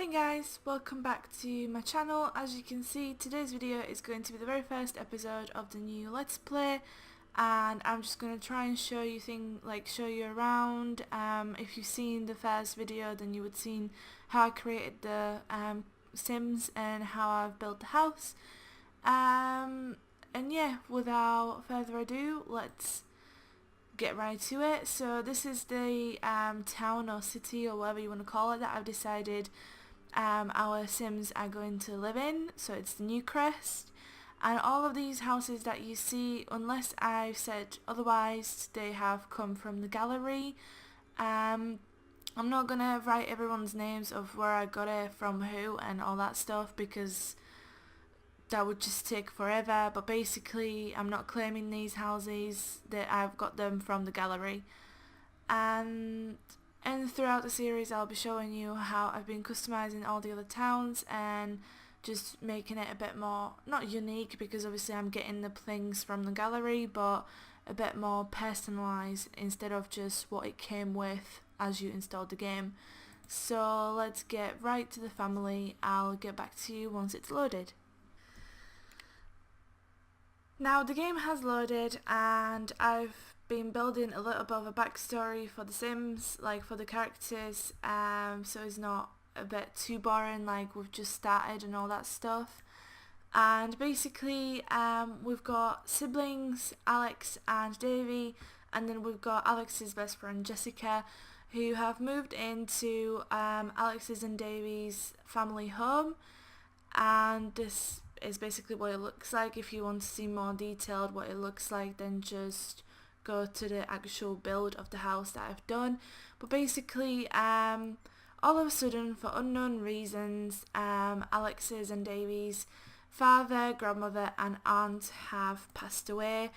Hey guys, welcome back to my channel. As you can see, today's video is going to be the very first episode of the new Let's Play, and I'm just going to try and show you show you around. If you've seen the first video, then you would seen how I created the Sims and how I've built the house. And yeah, without further ado, let's get right to it. So this is the town or city or whatever you want to call it that I've decided our Sims are going to live in. So it's the New Crest, and all of these houses that you see, unless I've said otherwise, they have come from the gallery. I'm not gonna write everyone's names of where I got it from, who and all that stuff, because that would just take forever. But basically, I'm not claiming these houses, that I've got them from the gallery. And throughout the series I'll be showing you how I've been customizing all the other towns and just making it a bit more, not unique because obviously I'm getting the things from the gallery, but a bit more personalised instead of just what it came with as you installed the game. So let's get right to the family. I'll get back to you once it's loaded. Now the game has loaded and I've been building a little bit of a backstory for the Sims, like for the characters, so it's not a bit too boring like we've just started and all that stuff. And basically we've got siblings, Alex and Davey, and then we've got Alex's best friend Jessica, who have moved into Alex's and Davey's family home, and this is basically what it looks like. If you want to see more detailed what it looks like, then just go to the actual build of the house that I've done. But basically all of a sudden, for unknown reasons, Alex's and Davey's father, grandmother and aunt have passed away,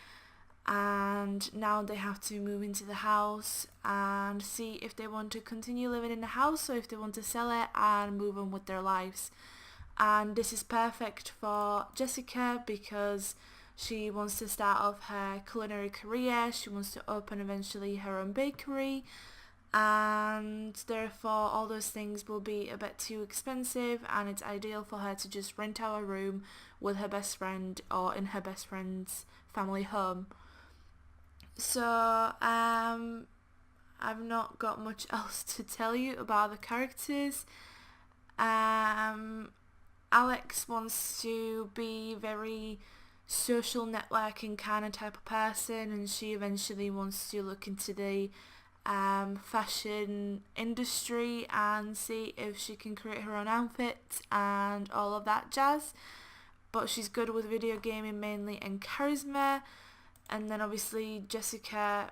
and now they have to move into the house and see if they want to continue living in the house or if they want to sell it and move on with their lives. And this is perfect for Jessica because she wants to start off her culinary career. She wants to open eventually her own bakery, and therefore all those things will be a bit too expensive, and it's ideal for her to just rent out a room with her best friend or in her best friend's family home. So I've not got much else to tell you about the characters. Alex wants to be very social networking kind of type of person, and she eventually wants to look into the fashion industry and see if she can create her own outfits and all of that jazz. But she's good with video gaming mainly and charisma. And then obviously Jessica,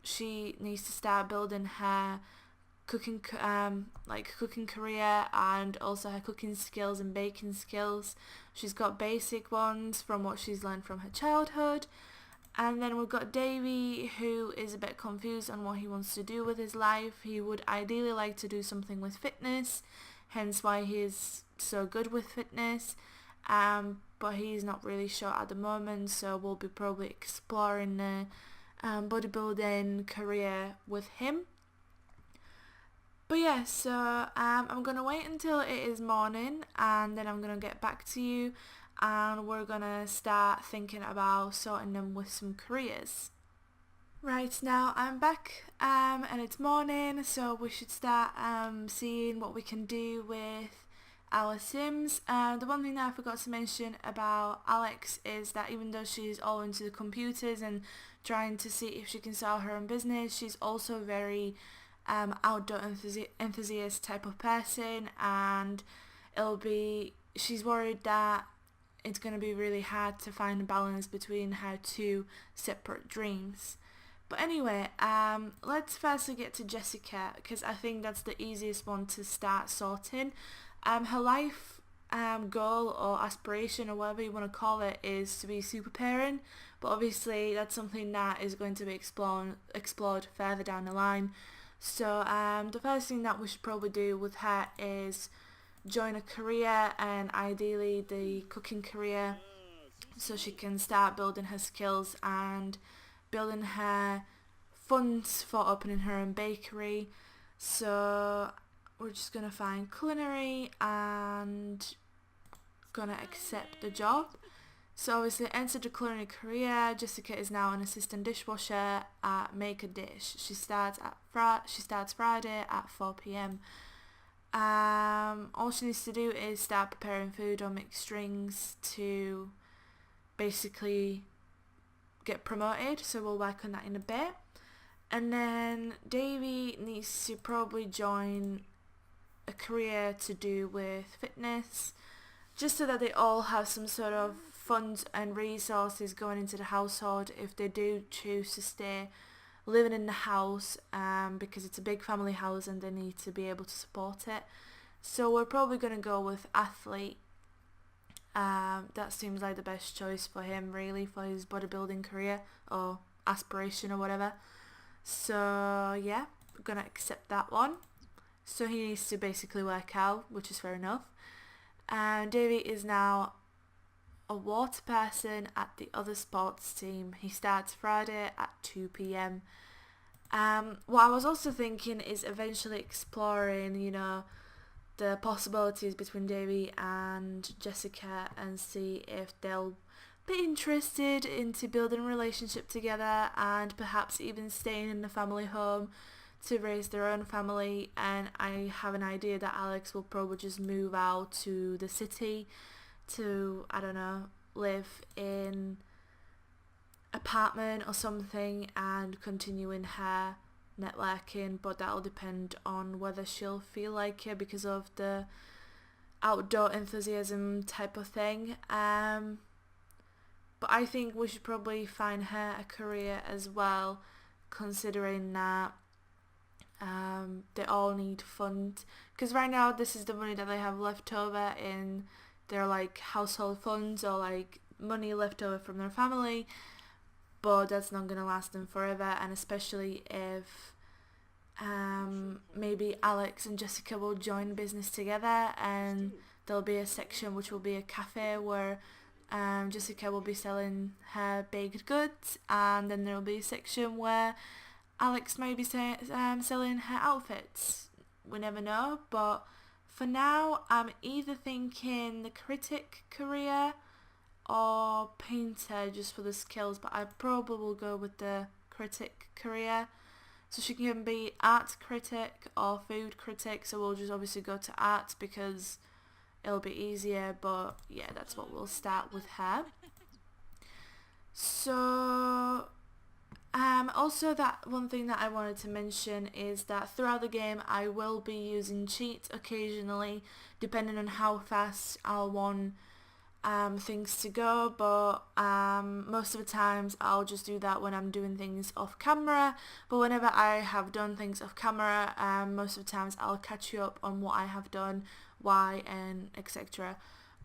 she needs to start building her cooking career and also her cooking skills and baking skills. She's got basic ones from what she's learned from her childhood. And then we've got Davey, who is a bit confused on what he wants to do with his life. He would ideally like to do something with fitness, hence why he is so good with fitness, but he's not really sure at the moment, so we'll be probably exploring the bodybuilding career with him. But yeah, so I'm going to wait until it is morning and then I'm going to get back to you, and we're going to start thinking about sorting them with some careers. Right, now I'm back and it's morning, so we should start seeing what we can do with our Sims. The one thing that I forgot to mention about Alex is that even though she's all into the computers and trying to see if she can start her own business, she's also very outdoor enthusiast type of person, and she's worried that it's going to be really hard to find a balance between her two separate dreams. But anyway, let's firstly get to Jessica, because I think that's the easiest one to start sorting. Her life goal or aspiration or whatever you want to call it is to be super parent, but obviously that's something that is going to be explored further down the line. So the first thing that we should probably do with her is join a career, and ideally the cooking career, so she can start building her skills and building her funds for opening her own bakery. So we're just gonna find culinary and gonna accept the job. So obviously entered the culinary career. Jessica is now an assistant dishwasher at Make a Dish. She starts Friday at 4 p.m. All she needs to do is start preparing food or mix drinks to basically get promoted. So we'll work on that in a bit. And then Davey needs to probably join a career to do with fitness, just so that they all have some sort of funds and resources going into the household if they do choose to stay living in the house, because it's a big family house and they need to be able to support it. So we're probably going to go with athlete. That seems like the best choice for him, really, for his bodybuilding career or aspiration or whatever. So yeah, we're going to accept that one. So he needs to basically work out, which is fair enough. Davey is now a water person at the other sports team. He starts Friday at 2 p.m. What I was also thinking is eventually exploring, the possibilities between Davey and Jessica and see if they'll be interested into building a relationship together and perhaps even staying in the family home to raise their own family. And I have an idea that Alex will probably just move out to the city to, I don't know, live in apartment or something and continue in her networking, but that'll depend on whether she'll feel like it because of the outdoor enthusiasm type of thing. But I think we should probably find her a career as well, considering that they all need funds, because right now this is the money that they have left over in their like household funds or like money left over from their family, but that's not going to last them forever. And especially if maybe Alex and Jessica will join business together and there'll be a section which will be a cafe where Jessica will be selling her baked goods, and then there'll be a section where Alex may be selling her outfits. We never know, but for now I'm either thinking the critic career or painter just for the skills, but I probably will go with the critic career. So she can be art critic or food critic, so we'll just obviously go to art because it'll be easier, but yeah, that's what we'll start with her. So also, that one thing that I wanted to mention is that throughout the game I will be using cheats occasionally, depending on how fast I'll want things to go, but most of the times I'll just do that when I'm doing things off camera. But whenever I have done things off camera, most of the times I'll catch you up on what I have done, why, and etc.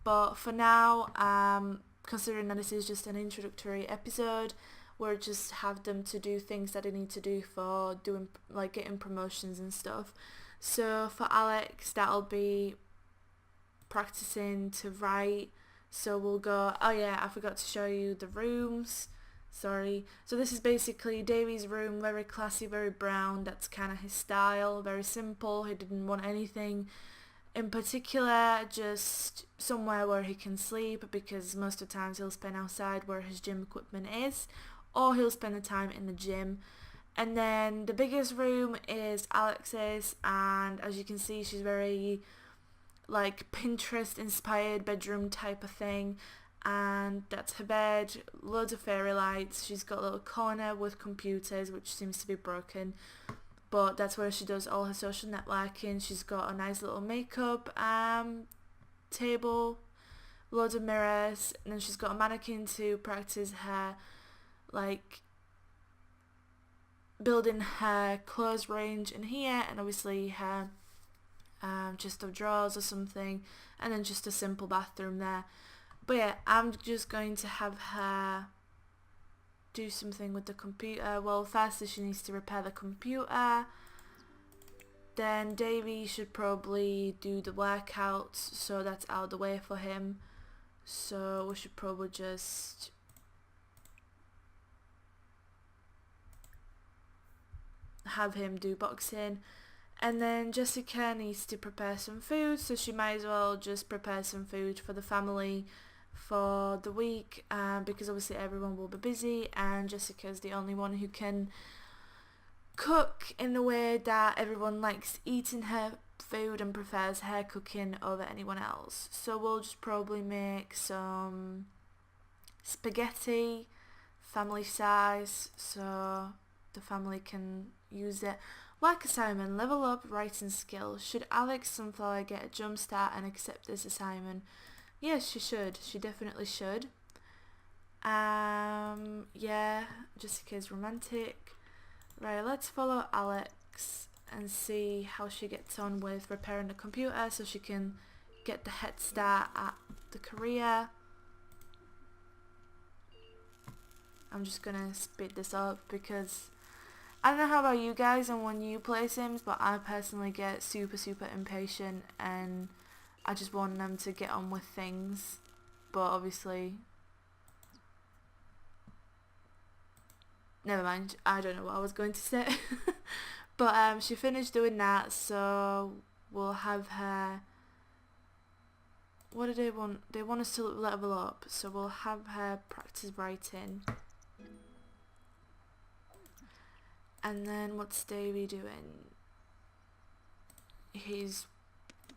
But for now, considering that this is just an introductory episode, we'll just have them to do things that they need to do for doing, like, getting promotions and stuff. So for Alex, that'll be practicing to write. So we'll go, oh yeah, I forgot to show you the rooms, sorry. So this is basically Davey's room, very classy, very brown. That's kind of his style, very simple. He didn't want anything in particular, just somewhere where he can sleep, because most of the times he'll spend outside where his gym equipment is, or he'll spend the time in the gym. And then the biggest room is Alex's, and as you can see, she's very like Pinterest inspired bedroom type of thing, and that's her bed, loads of fairy lights. She's got a little corner with computers which seems to be broken, but that's where she does all her social networking. She's got a nice little makeup table, loads of mirrors, and then she's got a mannequin to practice her, like, building her clothes range in here, and obviously her chest of drawers or something, and then just a simple bathroom there. But yeah, I'm just going to have her do something with the computer. Well, first she needs to repair the computer, then Davey should probably do the workouts, so that's out of the way for him. So we should probably just have him do boxing. And then Jessica needs to prepare some food, so she might as well just prepare some food for the family for the week, because obviously everyone will be busy and Jessica's the only one who can cook in the way that everyone likes eating her food and prefers her cooking over anyone else. So we'll just probably make some spaghetti, family size, so the family can use it. Work assignment, level up writing skills. Should Alex Sunflower get a jump start and accept this assignment? Yes, she should. She definitely should. Yeah, Jessica's romantic. Right, let's follow Alex and see how she gets on with repairing the computer so she can get the head start at the career. I'm just gonna speed this up because I don't know how about you guys and when you play Sims, but I personally get super impatient and I just want them to get on with things. But obviously, never mind, I don't know what I was going to say. But she finished doing that, so we'll have her, what do they want? They want us to level up, so we'll have her practice writing. And then what's Davey doing? He's,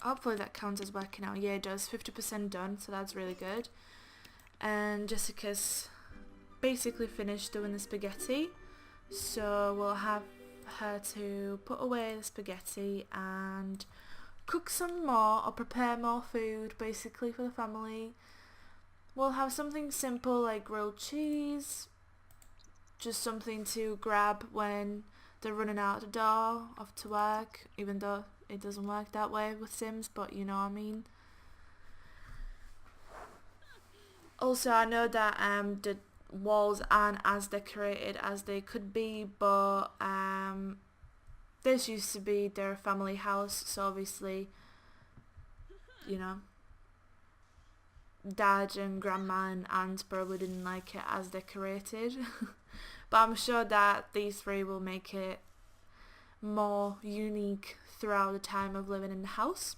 hopefully that counts as working out. Yeah, it does. 50% done, so that's really good. And Jessica's basically finished doing the spaghetti, so we'll have her to put away the spaghetti and cook some more or prepare more food basically for the family. We'll have something simple like grilled cheese, just something to grab when they're running out the door off to work, even though it doesn't work that way with Sims, but you know what I mean. Also, I know that the walls aren't as decorated as they could be, but this used to be their family house, so obviously, you know, Dad and Grandma and Aunt probably didn't like it as decorated. But I'm sure that these three will make it more unique throughout the time of living in the house.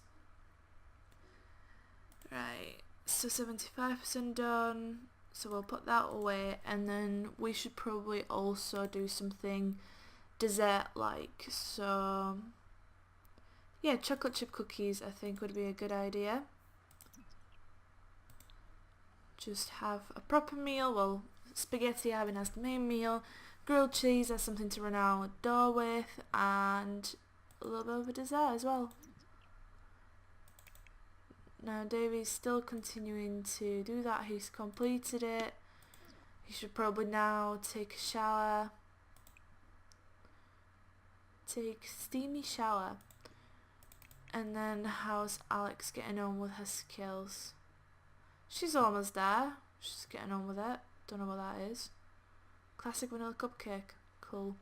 Right, so 75% done, so we'll put that away, and then we should probably also do something dessert like, so yeah, chocolate chip cookies I think would be a good idea. Just have a proper meal, well, spaghetti having as the main meal, grilled cheese as something to run out the door with, and a little bit of a dessert as well. Now Davey's still continuing to do that, he's completed it. He should probably now take a shower. Take a steamy shower. And then how's Alex getting on with her skills? She's almost there. She's getting on with it. Don't know what that is. Classic vanilla cupcake. Cool.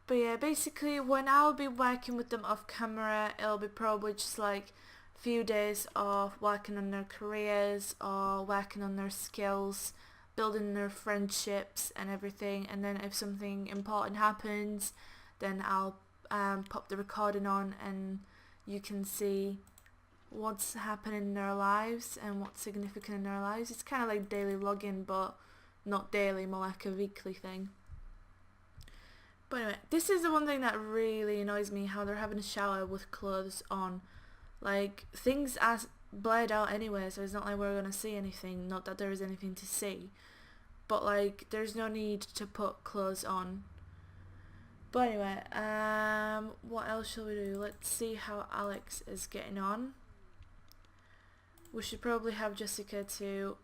But yeah, basically when I'll be working with them off camera, it'll be probably just like a few days of working on their careers or working on their skills, building their friendships and everything. And then if something important happens, then I'll pop the recording on and you can see what's happening in their lives and what's significant in their lives. It's kind of like daily vlogging, but not daily, more like a weekly thing. But anyway, this is the one thing that really annoys me, how they're having a shower with clothes on. Like, things are blurred out anyway, so it's not like we're going to see anything, not that there is anything to see. But like, there's no need to put clothes on. But anyway, what else shall we do? Let's see how Alex is getting on. We should probably have Jessica to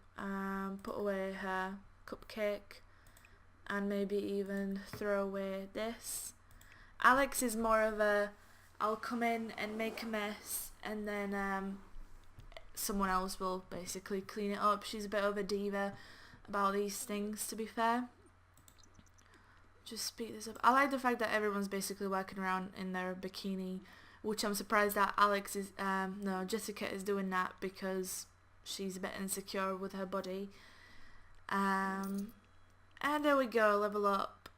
put away her cupcake and maybe even throw away this. Alex is more of a, I'll come in and make a mess and then someone else will basically clean it up. She's a bit of a diva about these things, to be fair. Just speed this up. I like the fact that everyone's basically working around in their bikini, which I'm surprised that Alex is, no, Jessica is doing that because she's a bit insecure with her body. And there we go, level up.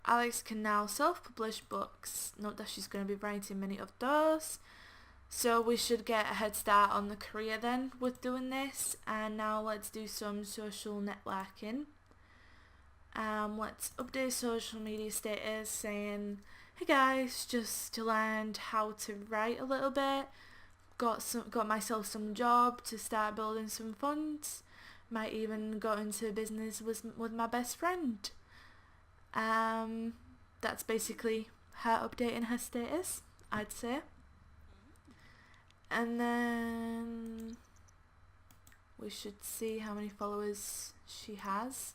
Alex can now self-publish books. Note that she's going to be writing many of those. So we should get a head start on the career then with doing this. And now let's do some social networking. Let's update social media status saying, hey guys, just to learn how to write a little bit. Got myself some job to start building some funds. Might even go into business with my best friend. That's basically her updating her status, I'd say. And then we should see how many followers she has.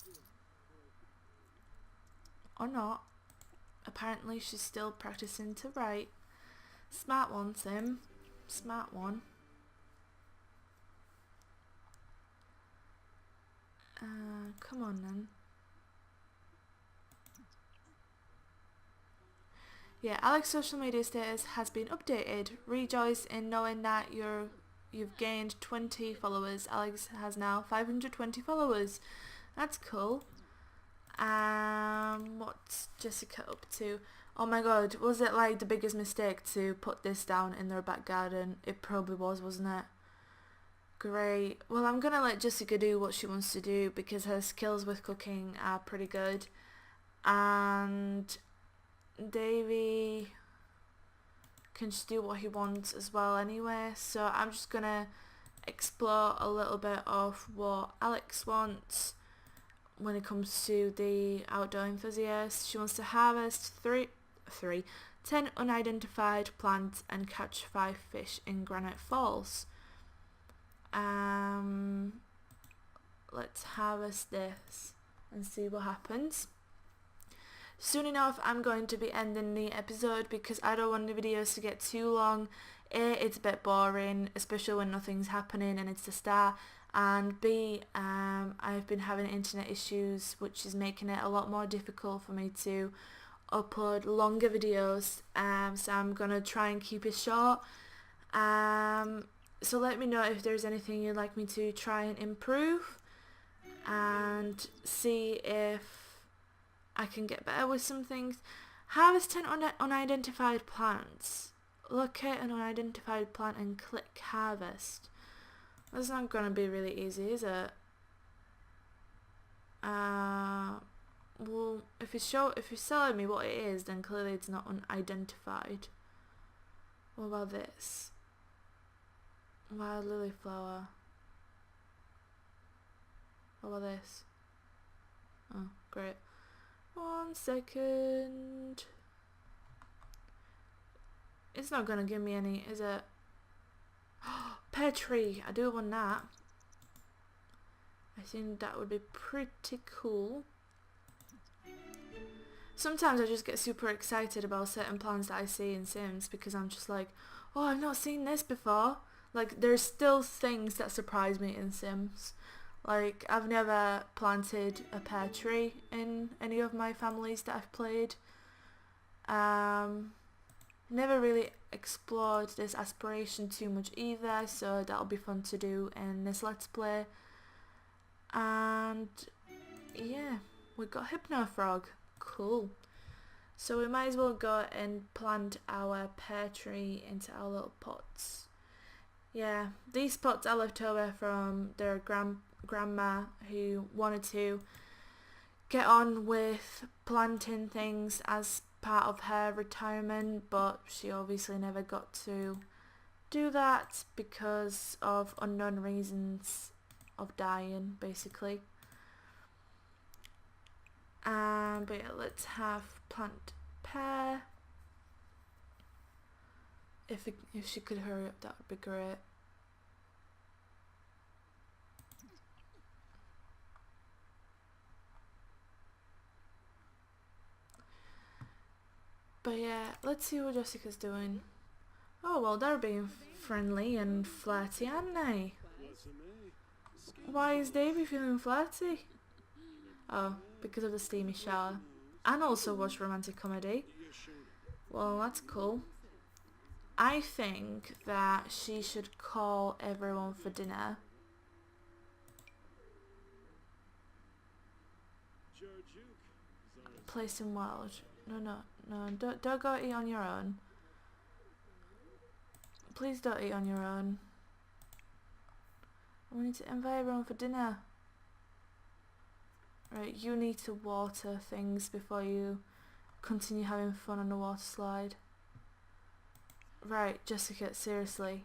Or not. Apparently she's still practicing to write. Smart one, Sim. Smart one. Come on then. Yeah, Alex's social media status has been updated. Rejoice in knowing that you've gained 20 followers. Alex has now 520 followers. That's cool. What's Jessica up to? Oh my god, was it like the biggest mistake to put this down in their back garden? It probably was, wasn't it? Great. Well, I'm gonna let Jessica do what she wants to do because her skills with cooking are pretty good. And Davey can just do what he wants as well anyway. So I'm just gonna explore a little bit of what Alex wants when it comes to the outdoor enthusiast. She wants to harvest 10 unidentified plants and catch 5 fish in Granite Falls. Let's harvest this and see what happens. Soon enough I'm going to be ending the episode because I don't want the videos to get too long. A, it's a bit boring, especially when nothing's happening and it's the start. And B, I've been having internet issues which is making it a lot more difficult for me to upload longer videos. So I'm going to try and keep it short. So let me know if there's anything you'd like me to try and improve and see if I can get better with some things. Harvest 10 unidentified plants. Locate an unidentified plant and click harvest. That's not going to be really easy, is it? Well, if you're telling me what it is, then clearly it's not unidentified. What about this? Wild lily flower. What about this? Oh, great. 1 second. It's not gonna give me any, is it? Pear tree. I do want that. I think that would be pretty cool. Sometimes I just get super excited about certain plants that I see in Sims because I'm just like, oh, I've not seen this before. Like, there's still things that surprise me in Sims. Like, I've never planted a pear tree in any of my families that I've played. Never really explored this aspiration too much either, so that'll be fun to do in this Let's Play. And yeah, we got Hypno Frog. Cool. So we might as well go and plant our pear tree into our little pots. Yeah, these pots are left over from their grandma who wanted to get on with planting things as part of her retirement, but she obviously never got to do that because of unknown reasons of dying, basically. But yeah, let's have plant pear. If she could hurry up, that would be great. But yeah, let's see what Jessica's doing. Oh, well, they're being friendly and flirty, aren't they? Why is Davey feeling flirty? Oh, because of the steamy shower. And also watch romantic comedy. Well, that's cool. I think that she should call everyone for dinner. place in world. No, don't go eat on your own. Please don't eat on your own. We need to invite everyone for dinner. Right, you need to water things before you continue having fun on the water slide. Right, Jessica, seriously.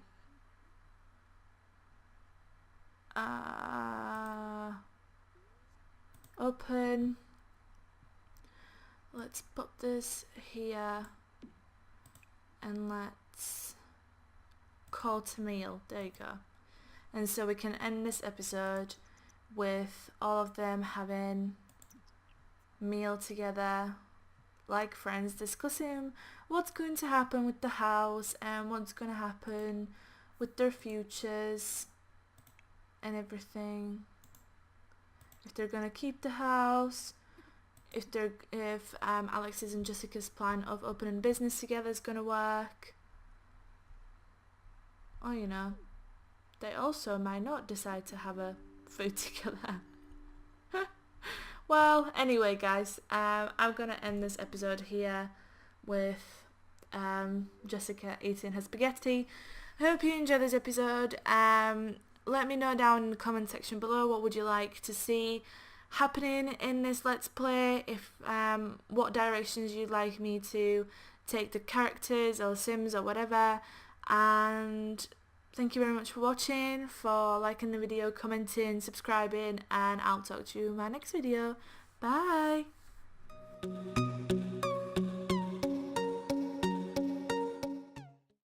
Open. Let's put this here and let's call to meal. There you go. And so we can end this episode with all of them having meal together like friends, discussing what's going to happen with the house and what's going to happen with their futures and everything. If they're going to keep the house, if Alex's and Jessica's plan of opening business together is going to work. Or, you know, they also might not decide to have a food together. Well, anyway guys, I'm going to end this episode here with Jessica eating her spaghetti. I hope you enjoyed this episode. Let me know down in the comment section below what would you like to see happening in this Let's Play, if what directions you'd like me to take the characters or Sims or whatever. And thank you very much for watching, for liking the video, commenting, subscribing, and I'll talk to you in my next video. Bye!